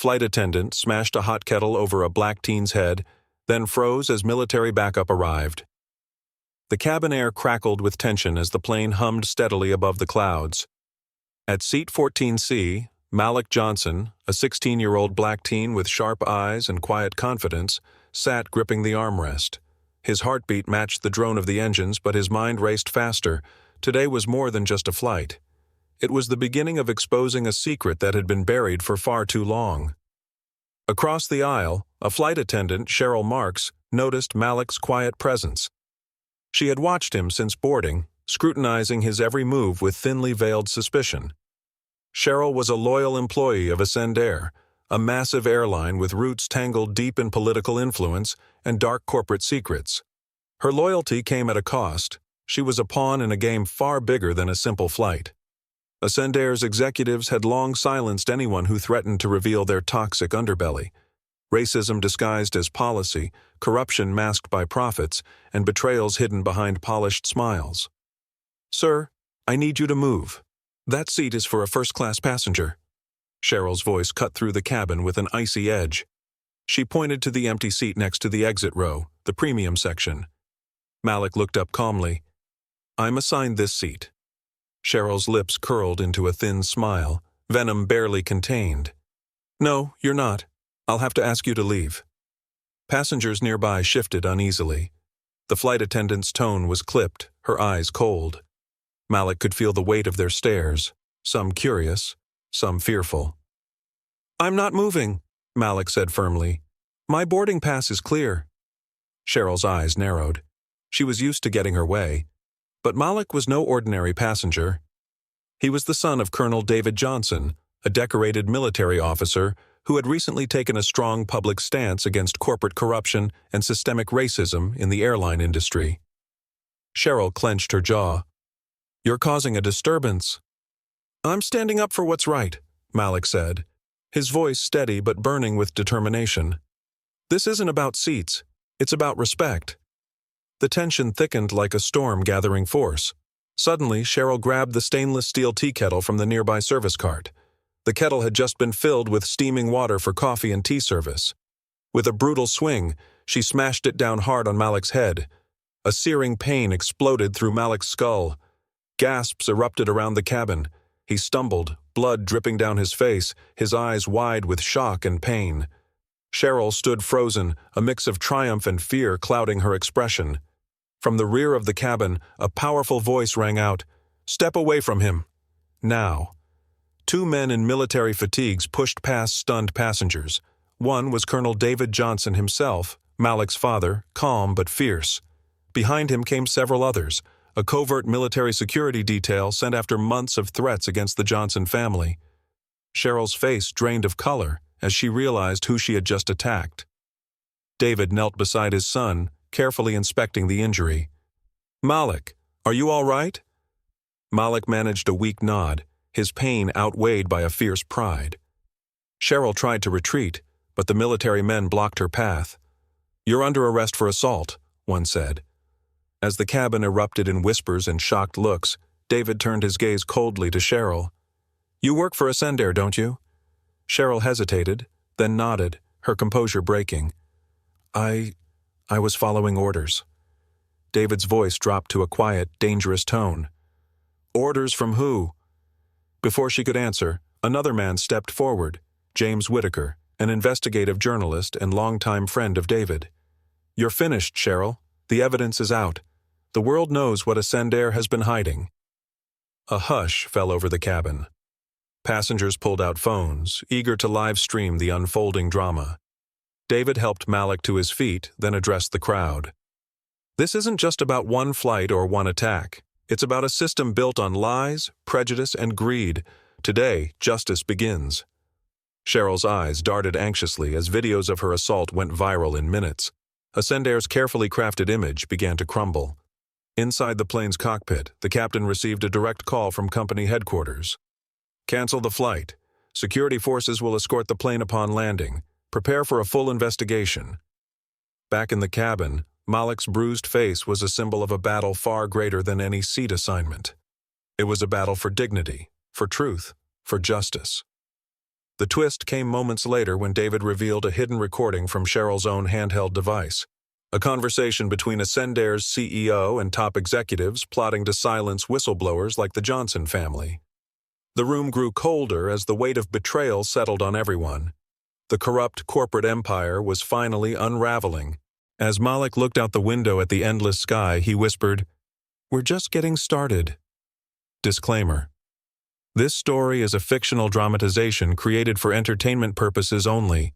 Flight attendant smashed a hot kettle over a black teen's head, then froze as military backup arrived. The cabin air crackled with tension as the plane hummed steadily above the clouds. At seat 14C, Malik Johnson, a 16-year-old black teen with sharp eyes and quiet confidence, sat gripping the armrest. His heartbeat matched the drone of the engines, but his mind raced faster. Today was more than just a flight. It was the beginning of exposing a secret that had been buried for far too long. Across the aisle, a flight attendant, Cheryl Marks, noticed Malik's quiet presence. She had watched him since boarding, scrutinizing his every move with thinly veiled suspicion. Cheryl was a loyal employee of Attendant, a massive airline with roots tangled deep in political influence and dark corporate secrets. Her loyalty came at a cost. She was a pawn in a game far bigger than a simple flight. Attendant's executives had long silenced anyone who threatened to reveal their toxic underbelly. Racism disguised as policy, corruption masked by profits, and betrayals hidden behind polished smiles. "Sir, I need you to move. That seat is for a first-class passenger." Cheryl's voice cut through the cabin with an icy edge. She pointed to the empty seat next to the exit row, the premium section. Malik looked up calmly. "I'm assigned this seat." Cheryl's lips curled into a thin smile, venom barely contained. "No, you're not. I'll have to ask you to leave." Passengers nearby shifted uneasily. The flight attendant's tone was clipped, her eyes cold. Malik could feel the weight of their stares, some curious, some fearful. "I'm not moving," Malik said firmly. "My boarding pass is clear." Cheryl's eyes narrowed. She was used to getting her way. But Malik was no ordinary passenger. He was the son of Colonel David Johnson, a decorated military officer who had recently taken a strong public stance against corporate corruption and systemic racism in the airline industry. Cheryl clenched her jaw. "You're causing a disturbance." "I'm standing up for what's right," Malik said, his voice steady but burning with determination. "This isn't about seats. It's about respect." The tension thickened like a storm gathering force. Suddenly, Cheryl grabbed the stainless steel tea kettle from the nearby service cart. The kettle had just been filled with steaming water for coffee and tea service. With a brutal swing, she smashed it down hard on Malik's head. A searing pain exploded through Malik's skull. Gasps erupted around the cabin. He stumbled, blood dripping down his face, his eyes wide with shock and pain. Cheryl stood frozen, a mix of triumph and fear clouding her expression. From the rear of the cabin, a powerful voice rang out, "Step away from him." Now. Two men in military fatigues pushed past stunned passengers. One was Colonel David Johnson himself, Malik's father, calm but fierce. Behind him came several others, a covert military security detail sent after months of threats against the Johnson family. Cheryl's face drained of color as she realized who she had just attacked. David knelt beside his son, carefully inspecting the injury. "Malik, are you all right?" Malik managed a weak nod, his pain outweighed by a fierce pride. Cheryl tried to retreat, but the military men blocked her path. "You're under arrest for assault," one said. As the cabin erupted in whispers and shocked looks, David turned his gaze coldly to Cheryl. "You work for Attendant, don't you?" Cheryl hesitated, then nodded, her composure breaking. I was following orders." David's voice dropped to a quiet, dangerous tone. "Orders from who?" Before she could answer, another man stepped forward, James Whitaker, an investigative journalist and longtime friend of David. "You're finished, Cheryl. The evidence is out. The world knows what Attendant has been hiding." A hush fell over the cabin. Passengers pulled out phones, eager to live stream the unfolding drama. David helped Malik to his feet, then addressed the crowd. "This isn't just about one flight or one attack. It's about a system built on lies, prejudice, and greed. Today, justice begins." Cheryl's eyes darted anxiously as videos of her assault went viral in minutes. Attendant's carefully crafted image began to crumble. Inside the plane's cockpit, the captain received a direct call from company headquarters. "Cancel the flight. Security forces will escort the plane upon landing. Prepare for a full investigation." Back in the cabin, Malik's bruised face was a symbol of a battle far greater than any seat assignment. It was a battle for dignity, for truth, for justice. The twist came moments later when David revealed a hidden recording from Cheryl's own handheld device. A conversation between Ascendair's CEO and top executives plotting to silence whistleblowers like the Johnson family. The room grew colder as the weight of betrayal settled on everyone. The corrupt corporate empire was finally unraveling. As Malik looked out the window at the endless sky, he whispered, "We're just getting started." Disclaimer: this story is a fictional dramatization created for entertainment purposes only.